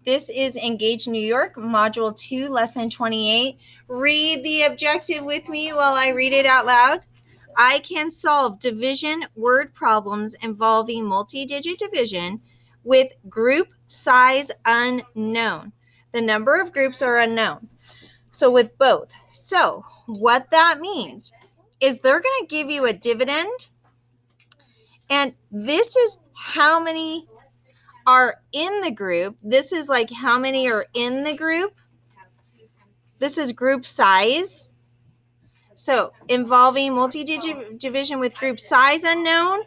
This is Engage New York, Module 2, Lesson 28. Read the objective with me while I read it out loud. I can solve division word problems involving multi-digit division with group size unknown. The number of groups are unknown. So with both. So what that means is they're going to give you a dividend, and this is how many are in the group. This is like how many are in the group. This is group size. So involving multi-digit division with group size unknown.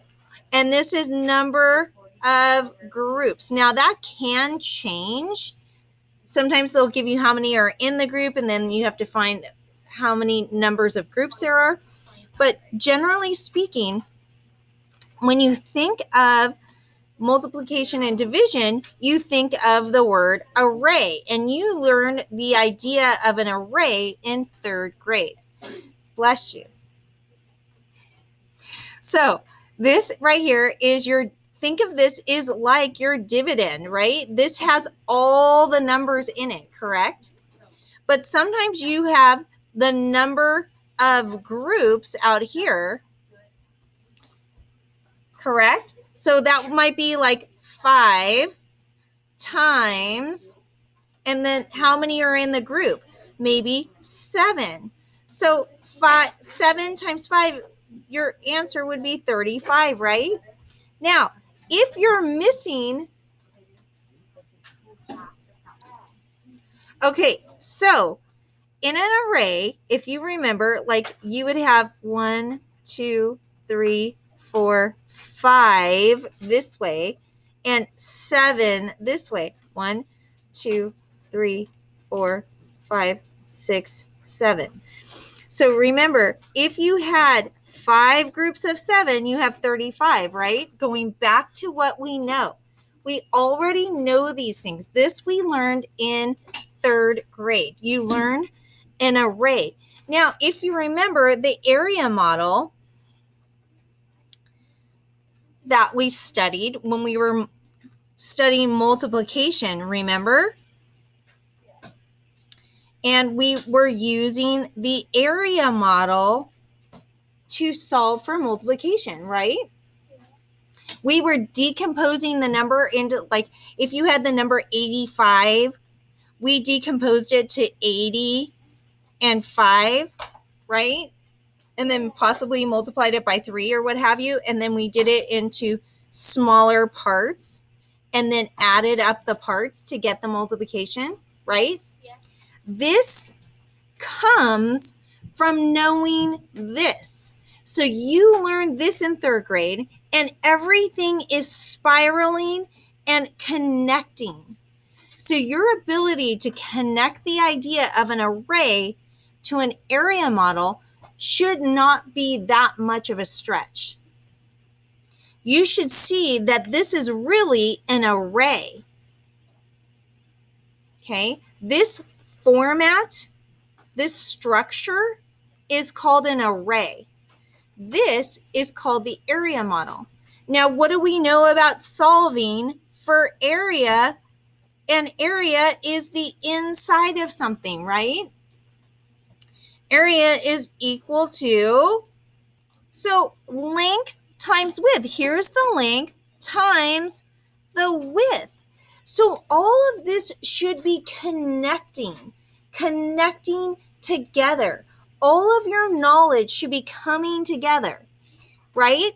And this is number of groups. Now that can change. Sometimes they'll give you how many are in the group, and then you have to find how many numbers of groups there are. But generally speaking, when you think of multiplication and division, you think of the word array, and you learned the idea of an array in 3rd grade. Bless you. So this right here is think of this is like your dividend, right? This has all the numbers in it, correct? But sometimes you have the number of groups out here, correct? So that might be like 5 times, and then how many are in the group? Maybe 7. So 7 times 5, your answer would be 35, right? Now, if you're missing, okay, so in an array, if you remember, like you would have 1, 2, 3, 4, 5 this way, and 7 this way. 1, 2, 3, 4, 5, 6, 7. So remember, if you had 5 groups of 7, you have 35, right? Going back to what we know. We already know these things. This we learned in 3rd grade. You learned an array. Now, if you remember the area model that we studied when we were studying multiplication, remember? And we were using the area model to solve for multiplication, right? We were decomposing the number into, like, if you had the number 85, we decomposed it to 80 and 5, right? And then possibly multiplied it by 3 or what have you. And then we did it into smaller parts and then added up the parts to get the multiplication, right? Yeah. This comes from knowing this. So you learned this in 3rd grade, and everything is spiraling and connecting. So your ability to connect the idea of an array to an area model should not be that much of a stretch. You should see that this is really an array. Okay, this format, this structure is called an array. This is called the area model. Now, what do we know about solving for area? An area is the inside of something, right? Area is equal to, so length times width. Here's the length times the width. So all of this should be connecting together. All of your knowledge should be coming together, right?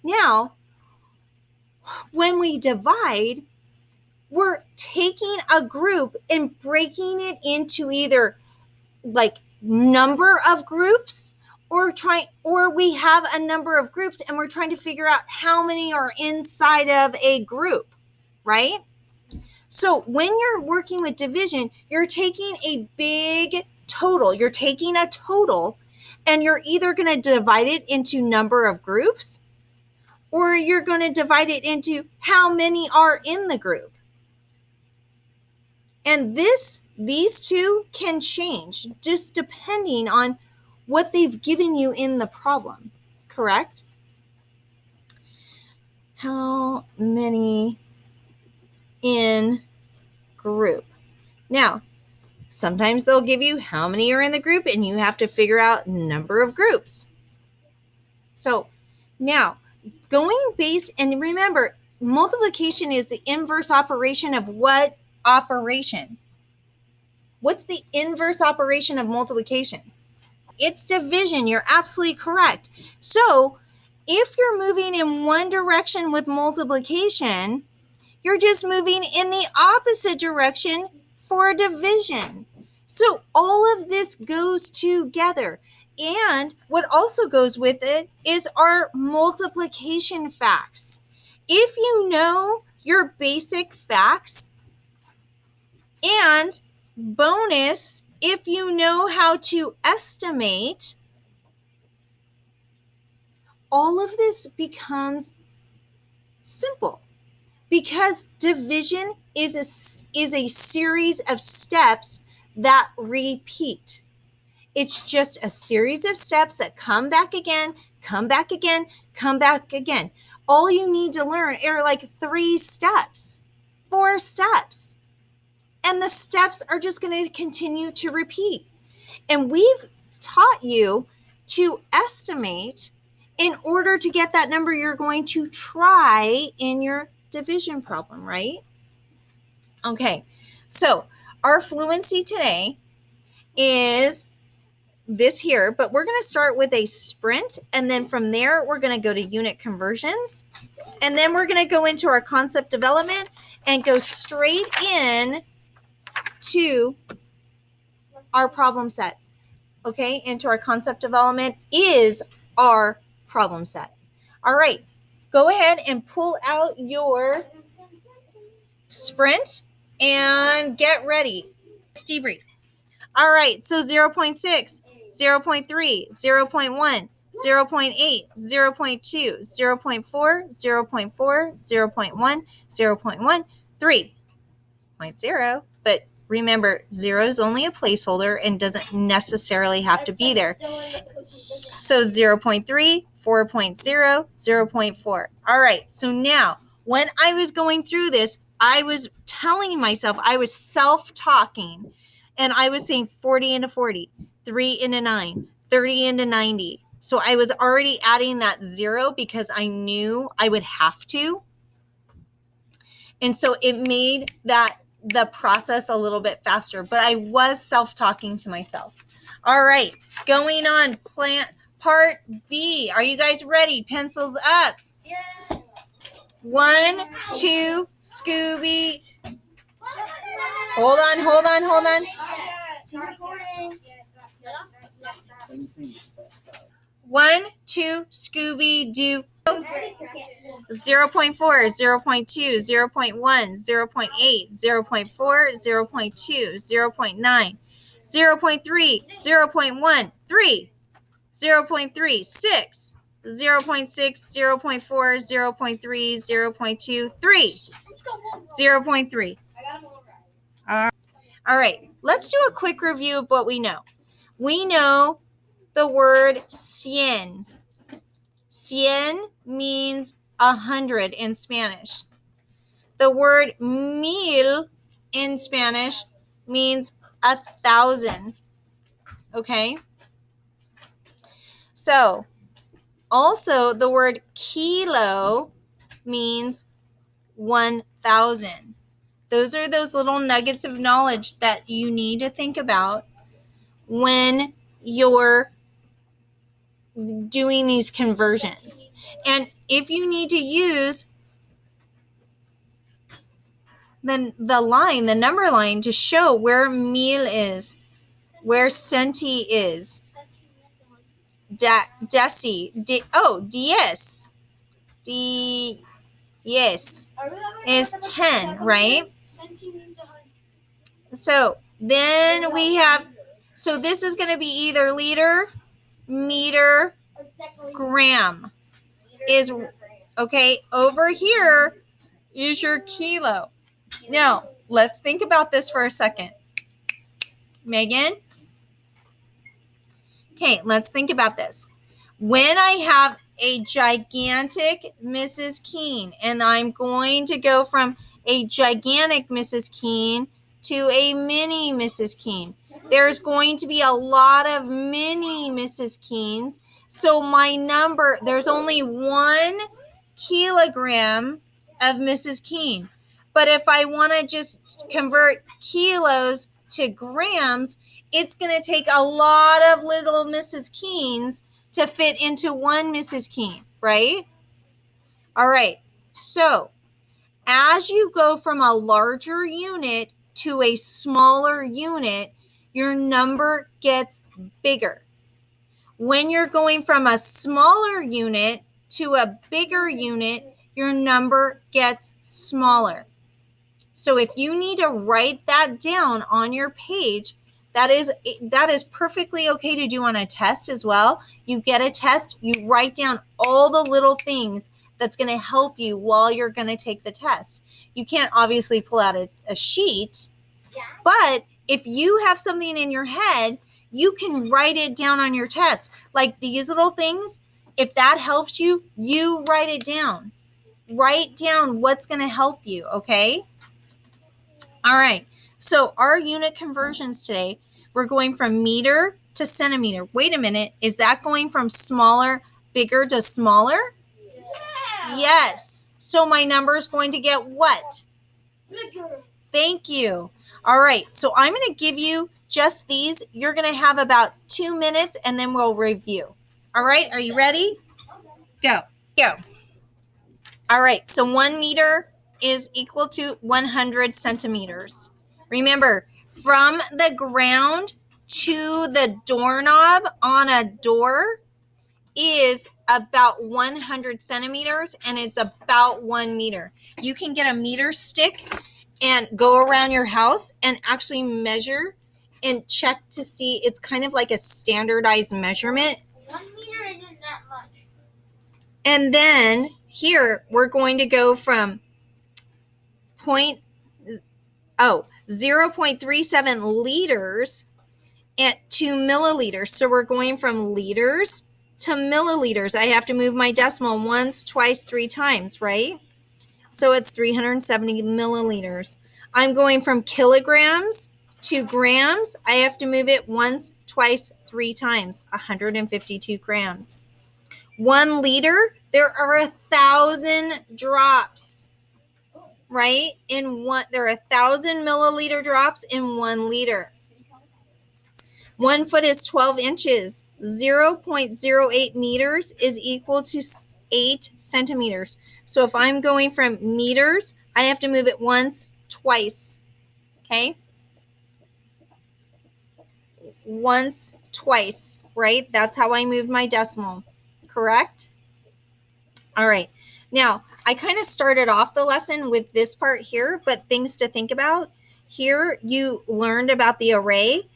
Now, when we divide, we're taking a group and breaking it into either like number of groups or we have a number of groups and we're trying to figure out how many are inside of a group, right? So when you're working with division, you're taking a big total. You're taking a total and you're either going to divide it into number of groups or you're going to divide it into how many are in the group. And these two can change just depending on what they've given you in the problem, correct? How many in group. Now, sometimes they'll give you how many are in the group, and you have to figure out number of groups. So now, and remember, multiplication is the inverse operation of what operation? What's the inverse operation of multiplication? It's division. You're absolutely correct. So if you're moving in one direction with multiplication, you're just moving in the opposite direction for division. So all of this goes together. And what also goes with it is our multiplication facts. If you know your basic facts, and bonus, if you know how to estimate, all of this becomes simple because division is a series of steps that repeat. It's just a series of steps that come back again, come back again, come back again. All you need to learn are like 3 steps, 4 steps. And the steps are just going to continue to repeat. And we've taught you to estimate in order to get that number you're going to try in your division problem, right? Okay, so our fluency today is this here, but we're going to start with a sprint, and then from there we're going to go to unit conversions, and then we're going to go into our concept development and go straight in to our problem set. Okay, into our concept development is our problem set. All right, go ahead and pull out your sprint and get ready. Let's debrief. All right, so 0.6, 0.3, 0.1, 0.8, 0.2, 0.4, 0.4, 0.1, 0.1, 3.0, but remember, 0 is only a placeholder and doesn't necessarily have to be there. So 0.3, 4.0, 0.4. All right, so now when I was going through this, I was telling myself, I was self-talking, and I was saying 40 into 40, 3 into 9, 30 into 90. So I was already adding that 0 because I knew I would have to. And so it made the process a little bit faster, but I was self-talking to myself. All right, going on part B. Are you guys ready? Pencils up. Yeah. 1, 2, Scooby. Hold on. She's recording. 1, 2, Scooby-Doo. 0.4, 0.2, 0.1, 0.8, 0.4, 0.2, 0.9, 0.3, 0.1, 3, 0.3, 6, 0.6, 0.4, 0.3, 0.2, 3, 0.3. All right, let's do a quick review of what we know. We know the word cien. Cien means 100 in Spanish. The word mil in Spanish means 1,000. Okay? So, also the word kilo means 1,000. Those are those little nuggets of knowledge that you need to think about when you're doing these conversions. And if you need to use the number line to show where mil is, where centi is, diez is 10, right? So then we have, so this is going to be either liter, meter, gram. Is okay, over here is your kilo. Now, let's think about this for a second. Megan? Okay, let's think about this. When I have a gigantic Mrs. Keene, and I'm going to go from a gigantic Mrs. Keene to a mini Mrs. Keen. There's going to be a lot of mini Mrs. Keens. So my number, there's only 1 kilogram of Mrs. Keen. But if I want to just convert kilos to grams, it's going to take a lot of little Mrs. Keens to fit into 1 Mrs. Keen, right? All right. So as you go from a larger unit to a smaller unit, your number gets bigger. When you're going from a smaller unit to a bigger unit, your number gets smaller. So if you need to write that down on your page, that is perfectly okay to do on a test as well. You get a test, you write down all the little things that's going to help you while you're going to take the test. You can't obviously pull out a sheet, but if you have something in your head, you can write it down on your test. Like these little things, if that helps you, you write it down. Write down what's going to help you, okay? All right, so our unit conversions today, we're going from meter to centimeter. Wait a minute, is that going from bigger to smaller? Yeah. Yes. So my number is going to get what? Bigger. Thank you. All right, so I'm going to give you just these. You're going to have about 2 minutes, and then we'll review. All right, are you ready? Go. All right, so 1 meter is equal to 100 centimeters. Remember, from the ground to the doorknob on a door is about 100 centimeters, and it's about 1 meter. You can get a meter stick and go around your house and actually measure and check to see. It's kind of like a standardized measurement. 1 meter isn't that much. And then here we're going to go from 0.37 liters to milliliters. So we're going from liters to milliliters. I have to move my decimal once, twice, 3 times, right? So it's 370 milliliters. I'm going from kilograms to grams. I have to move it once, twice, 3 times, 152 grams. 1 liter, there are 1,000 drops, right? There are 1,000 milliliter drops in 1 liter. 1 foot is 12 inches. 0.08 meters is equal to 8 centimeters. So if I'm going from meters, I have to move it once, twice. Okay? Once, twice, right? That's how I move my decimal. Correct? All right. Now, I kind of started off the lesson with this part here, but things to think about. Here, you learned about the array.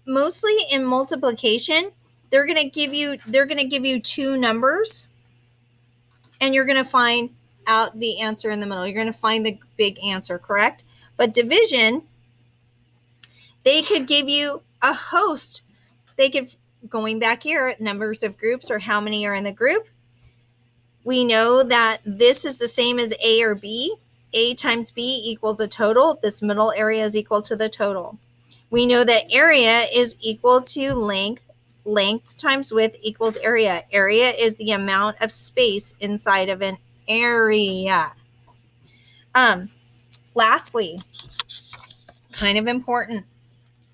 Mostly in multiplication, they're going to give you 2 numbers, and you're going to find out the answer in the middle. You're going to find the big answer, correct? But division, they could give you a host. They could, going back here, numbers of groups or how many are in the group. We know that this is the same as A or B. A times B equals a total. This middle area is equal to the total. We know that area is equal to length. Length times width equals area. Area is the amount of space inside of an area. Lastly, kind of important,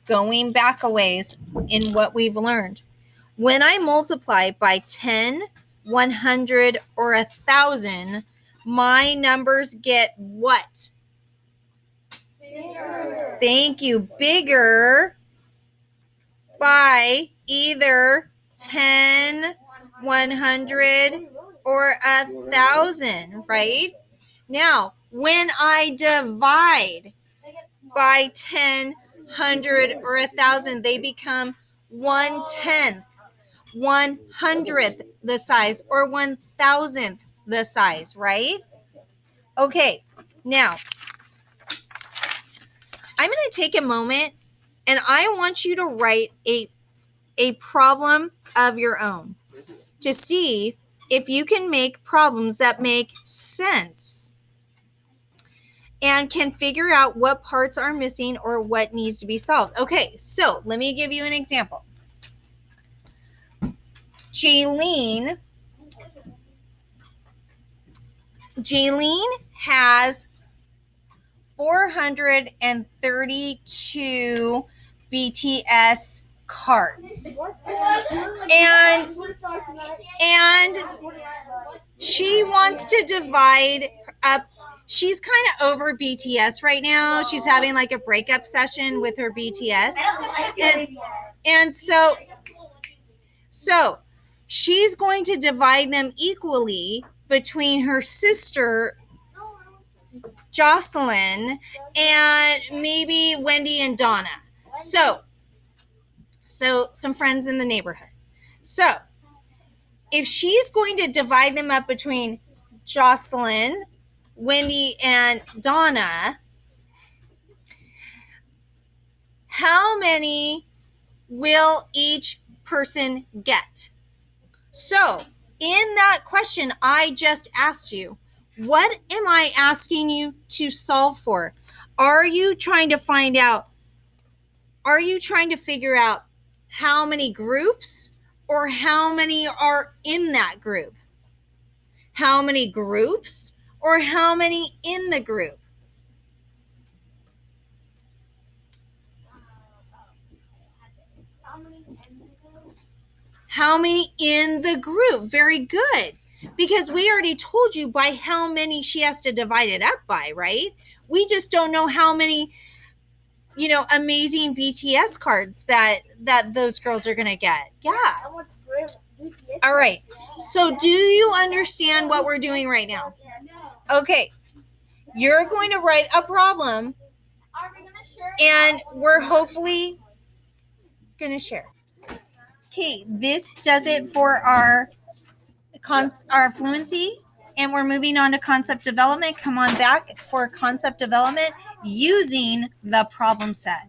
going back a ways in what we've learned. When I multiply by 10, 100, or 1,000, my numbers get what? Bigger. Thank you. Bigger by either 10, 100, or 1,000, right? Now, when I divide by 10, 100, or 1,000, they become 1/10, 1/100th the size, or 1,000th the size, right? Okay, now I'm going to take a moment and I want you to write a problem of your own to see if you can make problems that make sense. and can figure out what parts are missing or what needs to be solved. Okay, so let me give you an example. Jaylene has 432 BTS cards. And she wants to divide up. She's kind of over BTS right now. She's having like a breakup session with her BTS. And so she's going to divide them equally between her sister Jocelyn and maybe Wendy and Donna. So some friends in the neighborhood. So if she's going to divide them up between Jocelyn, Wendy, and Donna, how many will each person get? So in that question I just asked you, what am I asking you to solve for? Are you trying to figure out how many groups or how many are in that group? How many groups or how many in the group? How many in the group? Very good. Because we already told you by how many she has to divide it up by, right? We just don't know how many, amazing BTS cards that those girls are going to get. Yeah. All right. So do you understand what we're doing right now? Okay. You're going to write a problem and we're hopefully going to share. Okay, this does it for our fluency, and we're moving on to concept development. Come on back for concept development using the problem set.